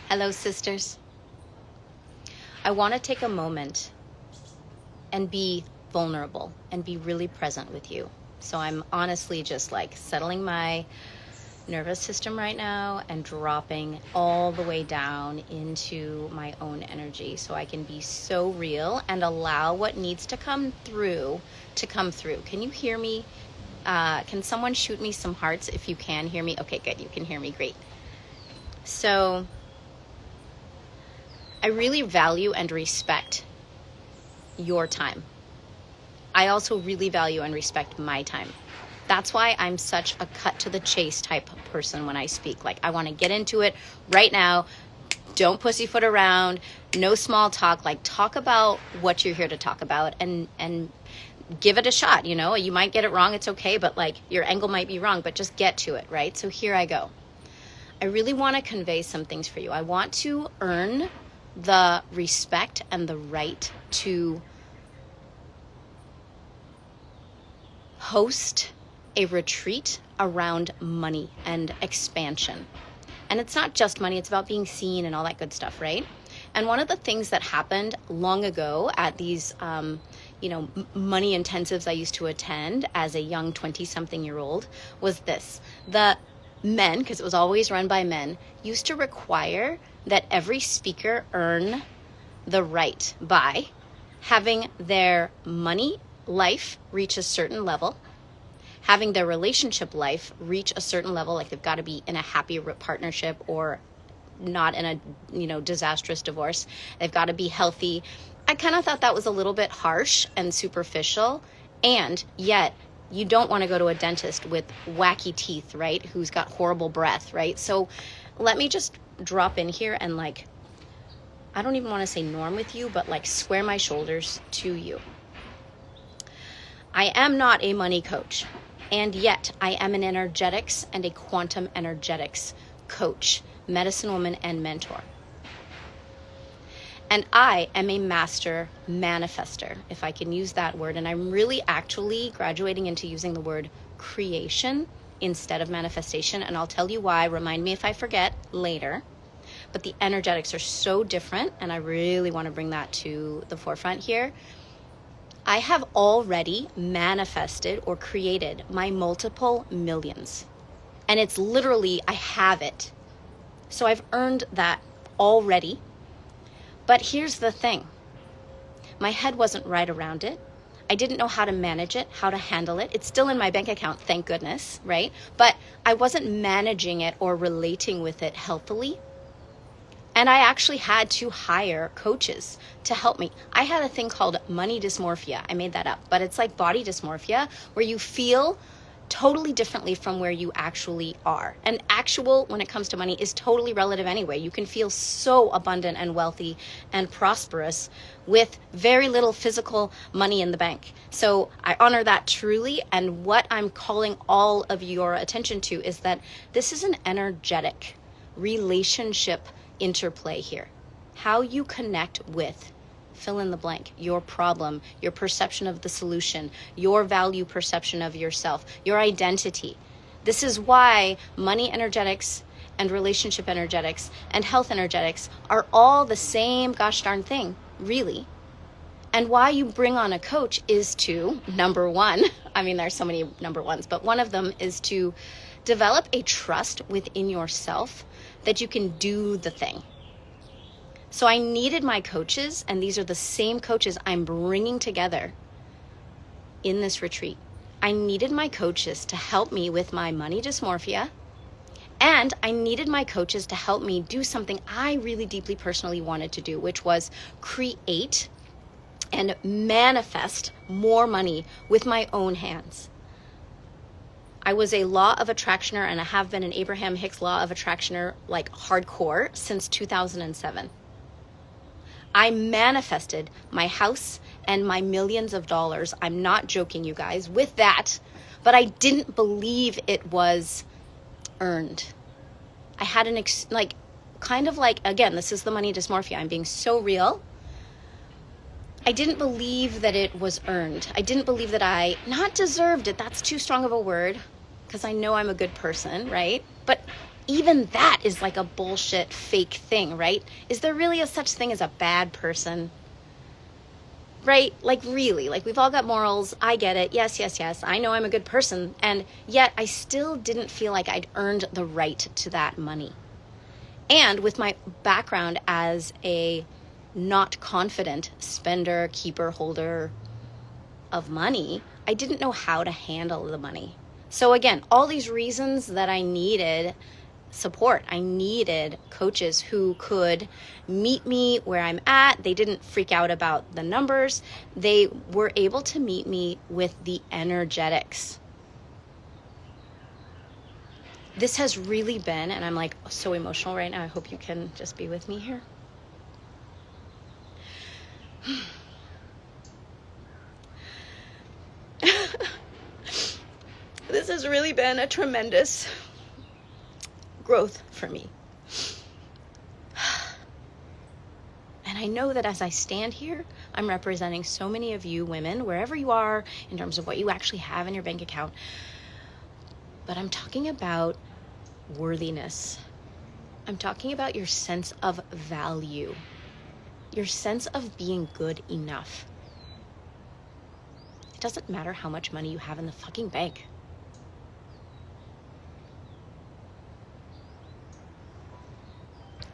Hello, sisters. I want to take a moment and be vulnerable and be really present with you. So I'm honestly just like settling my nervous system right now and dropping all the way down into my own energy so I can be so real and allow what needs to come through to come through. Can you hear me? Can someone shoot me some hearts if you can hear me? Okay, good. You can hear me. Great. So I really value and respect your time. I also really value and respect my time. That's why I'm such a cut to the chase type person when I speak. Like, I want to get into it right now. Don't pussyfoot around. No small talk. Like, talk about what you're here to talk about and give it a shot. You know, you might get it wrong. It's okay. But like, your angle might be wrong, but just get to it. Right. So here I go. I really want to convey some things for you. I want to earn the respect and the right to host a retreat around money and expansion. And it's not just money, it's about being seen and all that good stuff, right? And one of the things that happened long ago at these, money intensives I used to attend as a young 20-something-year-old was this. The men, because it was always run by men, used to require that every speaker earn the right by having their money life reach a certain level, having their relationship life reach a certain level, like they've got to be in a happy partnership or not in a, disastrous divorce. They've got to be healthy. I kind of thought that was a little bit harsh and superficial, and yet you don't want to go to a dentist with wacky teeth, right? Who's got horrible breath, right? So let me just drop in here and I don't even want to say norm with you, but square my shoulders to you. I am not a money coach, and yet I am an energetics and a quantum energetics coach, medicine woman, and mentor. And I am a master manifester, if I can use that word. And I'm really actually graduating into using the word creation instead of manifestation. And I'll tell you why. Remind me if I forget later. But the energetics are so different, and I really want to bring that to the forefront here. I have already manifested or created my multiple millions. And it's literally, I have it. So I've earned that already. But here's the thing. My head wasn't right around it. I didn't know how to manage it, how to handle it. It's still in my bank account, thank goodness, right? But I wasn't managing it or relating with it healthily. And I actually had to hire coaches to help me. I had a thing called money dysmorphia. I made that up, but it's like body dysmorphia where you feel totally differently from where you actually are. And actual, when it comes to money, is totally relative anyway. You can feel so abundant and wealthy and prosperous with very little physical money in the bank. So I honor that truly. And what I'm calling all of your attention to is that this is an energetic relationship interplay here. How you connect with, fill in the blank, your problem, your perception of the solution, your value perception of yourself, your identity. This is why money energetics and relationship energetics and health energetics are all the same gosh darn thing, really. And why you bring on a coach is to, number one, I mean, there's so many number ones, but one of them is to develop a trust within yourself that you can do the thing. So I needed my coaches, and these are the same coaches I'm bringing together in this retreat. I needed my coaches to help me with my money dysmorphia, and I needed my coaches to help me do something I really deeply personally wanted to do, which was create and manifest more money with my own hands. I was a law of attractioner, and I have been an Abraham Hicks law of attractioner hardcore since 2007. I manifested my house and my millions of dollars. I'm not joking, you guys, with that, but I didn't believe it was earned. I had again, this is the money dysmorphia. I'm being so real. I didn't believe that it was earned. I didn't believe that I not deserved it. That's too strong of a word, because I know I'm a good person, right? But even that is like a bullshit fake thing, right? Is there really a such thing as a bad person? Right? Like really, like we've all got morals. I get it. Yes, yes, yes. I know I'm a good person. And yet I still didn't feel like I'd earned the right to that money. And with my background as a not confident spender, keeper, holder of money, I didn't know how to handle the money. So again, all these reasons that I needed support. I needed coaches who could meet me where I'm at. They didn't freak out about the numbers. They were able to meet me with the energetics. This has really been, and I'm like so emotional right now. I hope you can just be with me here. This has really been a tremendous growth for me. And I know that as I stand here, I'm representing so many of you women, wherever you are in terms of what you actually have in your bank account. But I'm talking about worthiness. I'm talking about your sense of value, your sense of being good enough. It doesn't matter how much money you have in the fucking bank.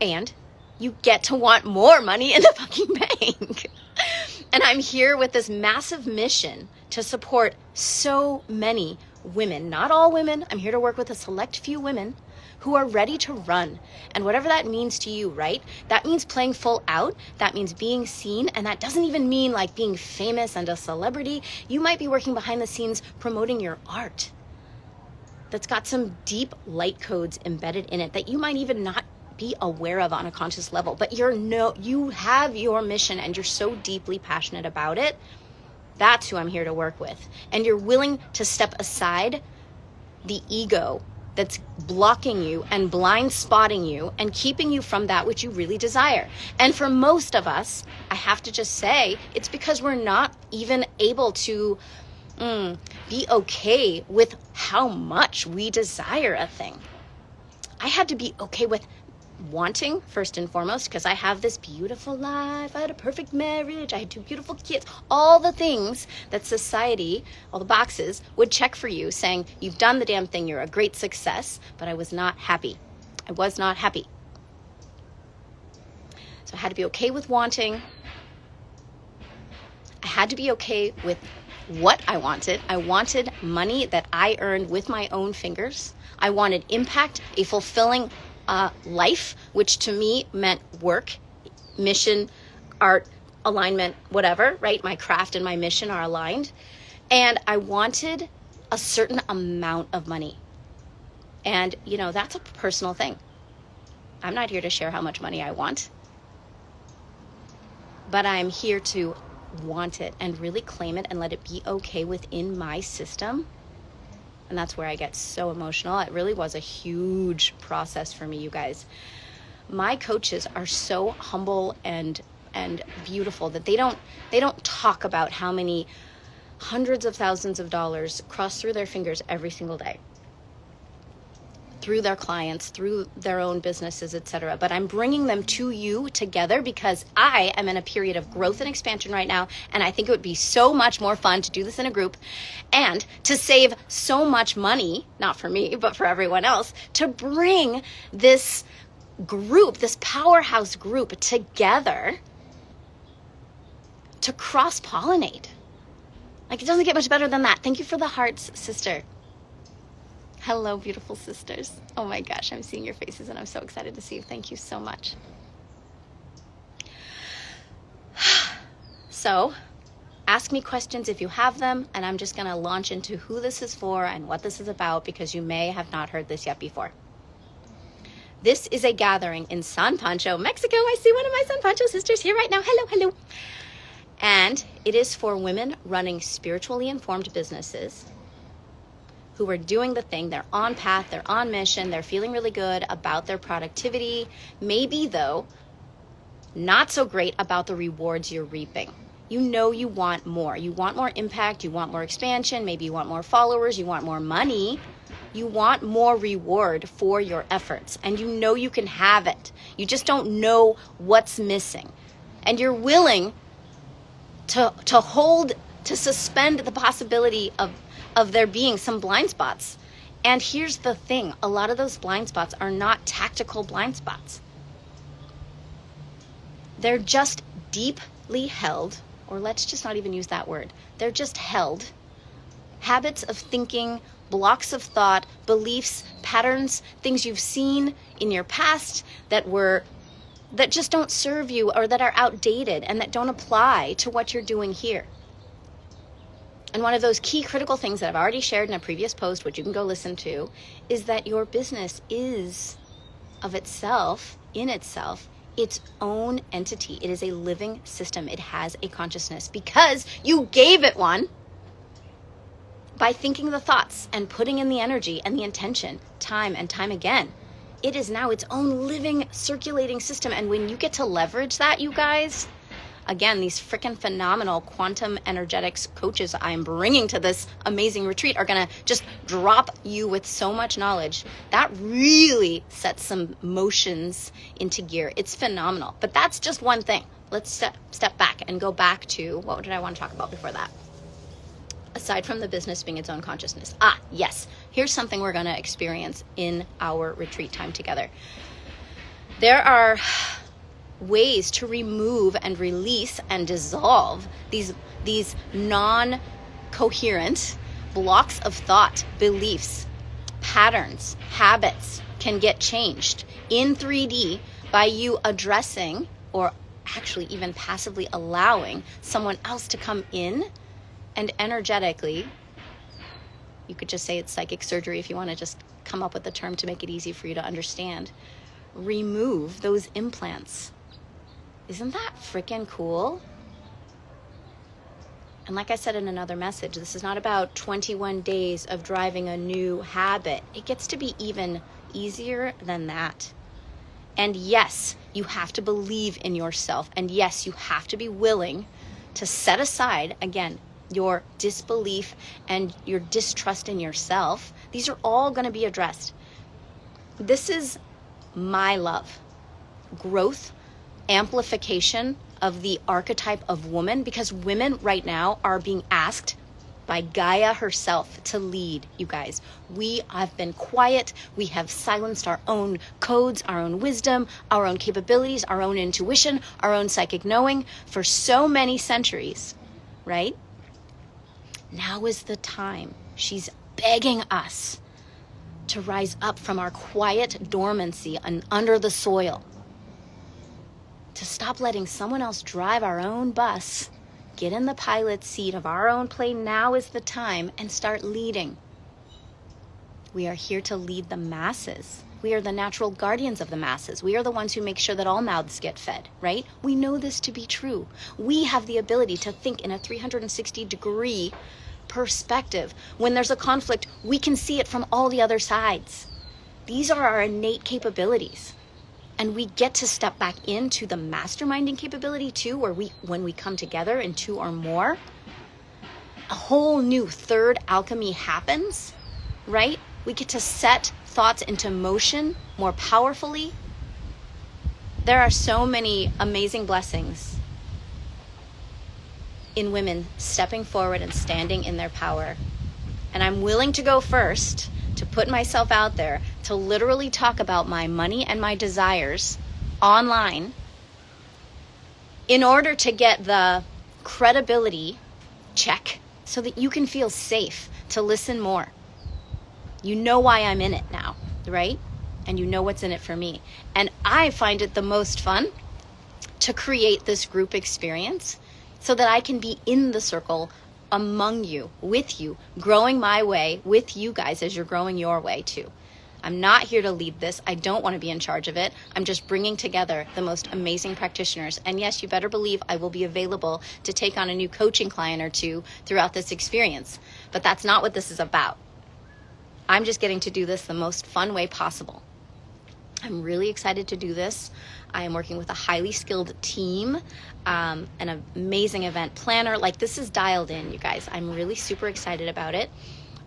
And you get to want more money in the fucking bank. And I'm here with this massive mission to support so many women, not all women. I'm here to work with a select few women who are ready to run. And whatever that means to you, right? That means playing full out. That means being seen. And that doesn't even mean like being famous and a celebrity. You might be working behind the scenes promoting your art that's got some deep light codes embedded in it that you might even not be aware of on a conscious level, but you have your mission and you're so deeply passionate about it. That's who I'm here to work with. And you're willing to step aside the ego that's blocking you and blind spotting you and keeping you from that which you really desire. And for most of us, I have to just say, it's because we're not even able to be okay with how much we desire a thing. I had to be okay with wanting, first and foremost, because I have this beautiful life, I had a perfect marriage, I had 2 beautiful kids, all the things that society, all the boxes would check for you saying, you've done the damn thing, you're a great success, but I was not happy. I was not happy. So I had to be okay with wanting. I had to be okay with what I wanted. I wanted money that I earned with my own fingers. I wanted impact, a fulfilling life, which to me meant work, mission, art, alignment, whatever, right? My craft and my mission are aligned. And I wanted a certain amount of money. And, that's a personal thing. I'm not here to share how much money I want, but I'm here to want it and really claim it and let it be okay within my system. And that's where I get so emotional. It really was a huge process for me, you guys. My coaches are so humble and beautiful that they don't talk about how many hundreds of thousands of dollars cross through their fingers every single day, through their clients, through their own businesses, etc. But I'm bringing them to you together because I am in a period of growth and expansion right now, and I think it would be so much more fun to do this in a group and to save so much money, not for me, but for everyone else, to bring this group, this powerhouse group together to cross-pollinate. Like, it doesn't get much better than that. Thank you for the hearts, sister. Hello, beautiful sisters. Oh my gosh, I'm seeing your faces and I'm so excited to see you. Thank you so much. So, ask me questions if you have them, and I'm just going to launch into who this is for and what this is about because you may have not heard this yet before. This is a gathering in San Pancho, Mexico. I see one of my San Pancho sisters here right now. Hello, hello. And it is for women running spiritually informed businesses who are doing the thing. They're on path, they're on mission, they're feeling really good about their productivity, maybe though not so great about the rewards you're reaping. You want more. You want more impact, you want more expansion, maybe you want more followers, you want more money, You want more reward for your efforts, and you know you can have it. You just don't know what's missing. And you're willing to suspend the possibility of there being some blind spots. And here's the thing, a lot of those blind spots are not tactical blind spots. They're just deeply held, or let's just not even use that word. They're just held habits of thinking, blocks of thought, beliefs, patterns, things you've seen in your past that just don't serve you, or that are outdated and that don't apply to what you're doing here. And one of those key critical things that I've already shared in a previous post, which you can go listen to, is that your business is of itself, in itself, its own entity. It is a living system. It has a consciousness because you gave it one by thinking the thoughts and putting in the energy and the intention time and time again. It is now its own living, circulating system. And when you get to leverage that, you guys, again, these freaking phenomenal quantum energetics coaches I'm bringing to this amazing retreat are going to just drop you with so much knowledge. That really sets some motions into gear. It's phenomenal. But that's just one thing. Let's step back and go back to, what did I want to talk about before that? Aside from the business being its own consciousness. Yes. Here's something we're going to experience in our retreat time together. There are ways to remove and release and dissolve these non-coherent blocks of thought, beliefs, patterns, habits can get changed in 3D by you addressing, or actually even passively allowing someone else to come in and energetically, you could just say it's psychic surgery if you want to just come up with a term to make it easy for you to understand, remove those implants. Isn't that freaking cool? And like I said in another message, this is not about 21 days of driving a new habit. It gets to be even easier than that. And yes, you have to believe in yourself. And yes, you have to be willing to set aside, again, your disbelief and your distrust in yourself. These are all going to be addressed. This is my love. Growth, amplification of the archetype of woman, because women right now are being asked by Gaia herself to lead, you guys. We have been quiet. We have silenced our own codes, our own wisdom, our own capabilities, our own intuition, our own psychic knowing for so many centuries, right? Now is the time. She's begging us to rise up from our quiet dormancy and under the soil, to stop letting someone else drive our own bus, get in the pilot seat of our own plane. Now is the time, and start leading. We are here to lead the masses. We are the natural guardians of the masses. We are the ones who make sure that all mouths get fed, right? We know this to be true. We have the ability to think in a 360-degree perspective. When there's a conflict, we can see it from all the other sides. These are our innate capabilities. And we get to step back into the masterminding capability too, where when we come together in two or more, a whole new third alchemy happens, right? We get to set thoughts into motion more powerfully. There are so many amazing blessings in women stepping forward and standing in their power. And I'm willing to go first, to put myself out there, to literally talk about my money and my desires online in order to get the credibility check so that you can feel safe to listen more. You know why I'm in it now, right? And you know what's in it for me. And I find it the most fun to create this group experience so that I can be in the circle among you, with you, growing my way with you guys as you're growing your way too. I'm not here to lead this. I don't want to be in charge of it. I'm just bringing together the most amazing practitioners. And yes, you better believe I will be available to take on a new coaching client or two throughout this experience. But that's not what this is about. I'm just getting to do this the most fun way possible. I'm really excited to do this. I am working with a highly skilled team, an amazing event planner. Like, this is dialed in, you guys. I'm really super excited about it.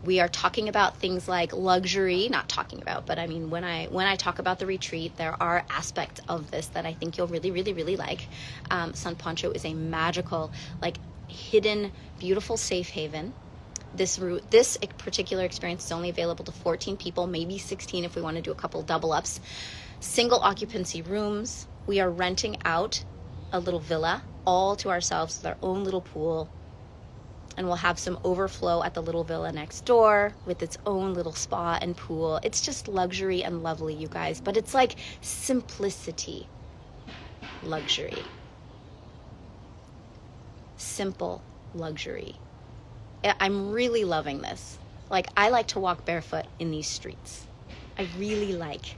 We are talking about things like luxury, not talking about, but I mean, when I talk about the retreat, there are aspects of this that I think you'll really, really, really like. San Pancho is a magical, like hidden, beautiful safe haven. This particular experience is only available to 14 people, maybe 16 if we want to do a couple double ups. Single occupancy rooms. We are renting out a little villa all to ourselves with our own little pool. And we'll have some overflow at the little villa next door with its own little spa and pool. It's just luxury and lovely, you guys. But it's like simplicity luxury. Simple luxury. I'm really loving this. Like, I like to walk barefoot in these streets. I really like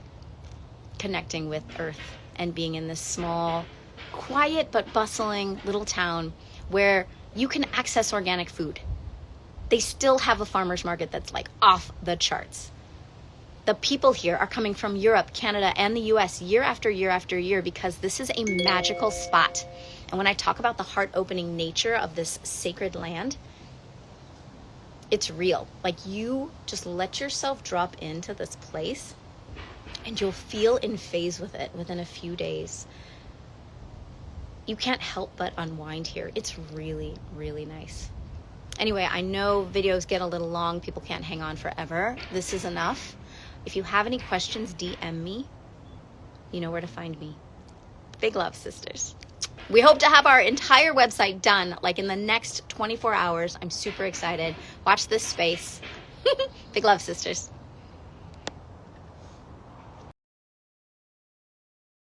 connecting with earth and being in this small, quiet but bustling little town where you can access organic food. They still have a farmer's market that's like off the charts. The people here are coming from Europe, Canada, and the US year after year after year because this is a magical spot. And when I talk about the heart-opening nature of this sacred land, it's real. Like, you just let yourself drop into this place and you'll feel in phase with it within a few days. You can't help but unwind here. It's really, really nice. Anyway, I know videos get a little long. People can't hang on forever. This is enough. If you have any questions, DM me. You know where to find me. Big love, sisters. We hope to have our entire website done like in the next 24 hours. I'm super excited. Watch this space. Big love, sisters.